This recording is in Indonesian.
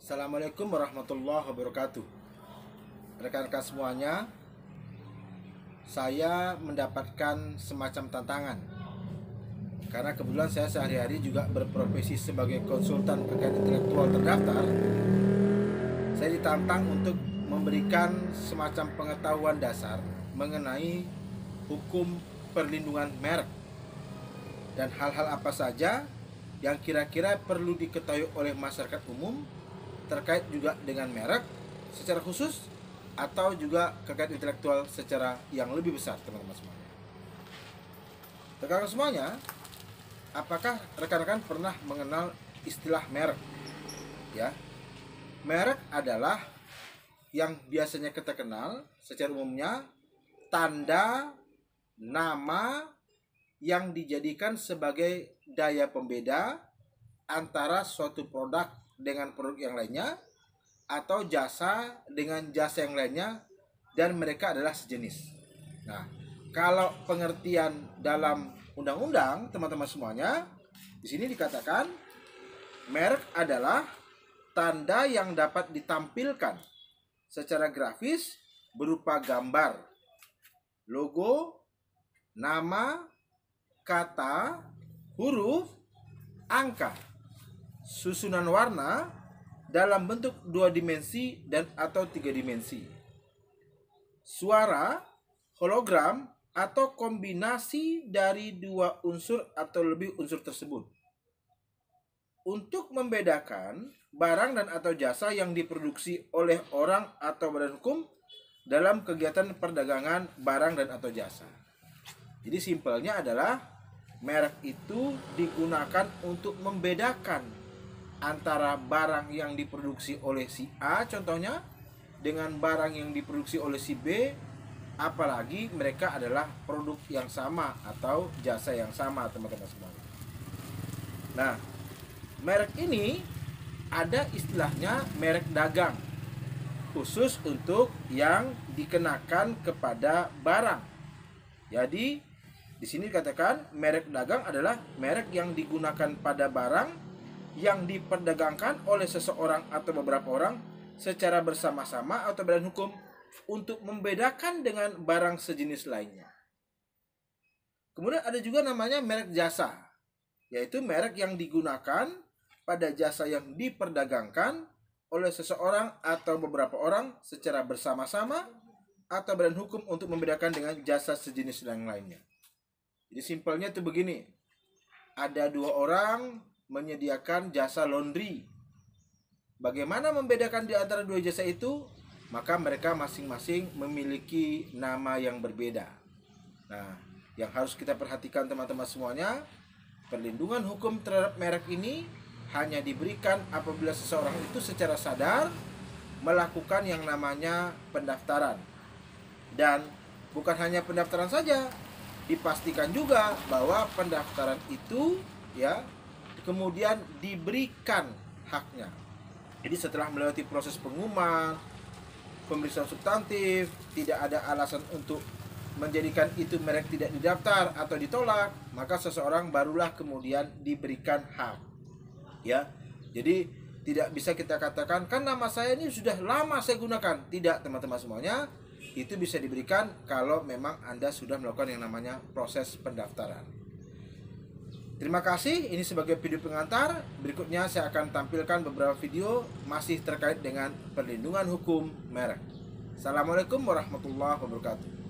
Assalamualaikum warahmatullahi wabarakatuh. Rekan-rekan semuanya, saya mendapatkan semacam tantangan karena kebetulan saya sehari-hari juga berprofesi sebagai konsultan kekayaan intelektual terdaftar. Saya ditantang untuk memberikan semacam pengetahuan dasar mengenai hukum perlindungan merek dan hal-hal apa saja yang kira-kira perlu diketahui oleh masyarakat umum terkait juga dengan merek secara khusus atau juga kekayaan intelektual secara yang lebih besar, teman-teman semuanya. Rekan-rekan semuanya, apakah rekan-rekan pernah mengenal istilah merek? Ya, merek adalah yang biasanya kita kenal secara umumnya tanda nama yang dijadikan sebagai daya pembeda antara suatu produk dengan produk yang lainnya atau jasa dengan jasa yang lainnya dan mereka adalah sejenis. Nah, kalau pengertian dalam undang-undang teman-teman semuanya, di sini dikatakan merek adalah tanda yang dapat ditampilkan secara grafis berupa gambar, logo, nama, kata, huruf, angka, susunan warna dalam bentuk 2 dimensi dan atau 3 dimensi, suara, hologram, atau kombinasi dari 2 unsur atau lebih unsur tersebut. Untuk membedakan barang dan atau jasa yang diproduksi oleh orang atau badan hukum dalam kegiatan perdagangan barang dan atau jasa. Jadi simpelnya adalah merek itu digunakan untuk membedakan antara barang yang diproduksi oleh si A contohnya dengan barang yang diproduksi oleh si B, apalagi mereka adalah produk yang sama atau jasa yang sama, teman-teman semuanya. Nah, merek ini ada istilahnya merek dagang khusus untuk yang dikenakan kepada barang. Jadi di sini dikatakan merek dagang adalah merek yang digunakan pada barang yang diperdagangkan oleh seseorang atau beberapa orang secara bersama-sama atau badan hukum untuk membedakan dengan barang sejenis lainnya. Kemudian ada juga namanya merek jasa, yaitu merek yang digunakan pada jasa yang diperdagangkan oleh seseorang atau beberapa orang secara bersama-sama atau badan hukum untuk membedakan dengan jasa sejenis yang lainnya. Jadi simpelnya itu begini, ada 2 orang menyediakan jasa laundry. Bagaimana membedakan di antara 2 jasa itu? Maka mereka masing-masing memiliki nama yang berbeda. Nah, yang harus kita perhatikan teman-teman semuanya, perlindungan hukum terhadap merek ini hanya diberikan apabila seseorang itu secara sadar melakukan yang namanya pendaftaran. Dan bukan hanya pendaftaran saja, dipastikan juga bahwa pendaftaran itu ya kemudian diberikan haknya. Jadi setelah melewati proses pengumuman, pemeriksaan substantif, tidak ada alasan untuk menjadikan itu merek tidak didaftar atau ditolak, maka seseorang barulah kemudian diberikan hak. Ya. Jadi tidak bisa kita katakan kan nama saya ini sudah lama saya gunakan. Tidak, teman-teman semuanya. Itu bisa diberikan kalau memang Anda sudah melakukan yang namanya proses pendaftaran. Terima kasih, ini sebagai video pengantar. Berikutnya saya akan tampilkan beberapa video masih terkait dengan perlindungan hukum merek. Assalamualaikum warahmatullahi wabarakatuh.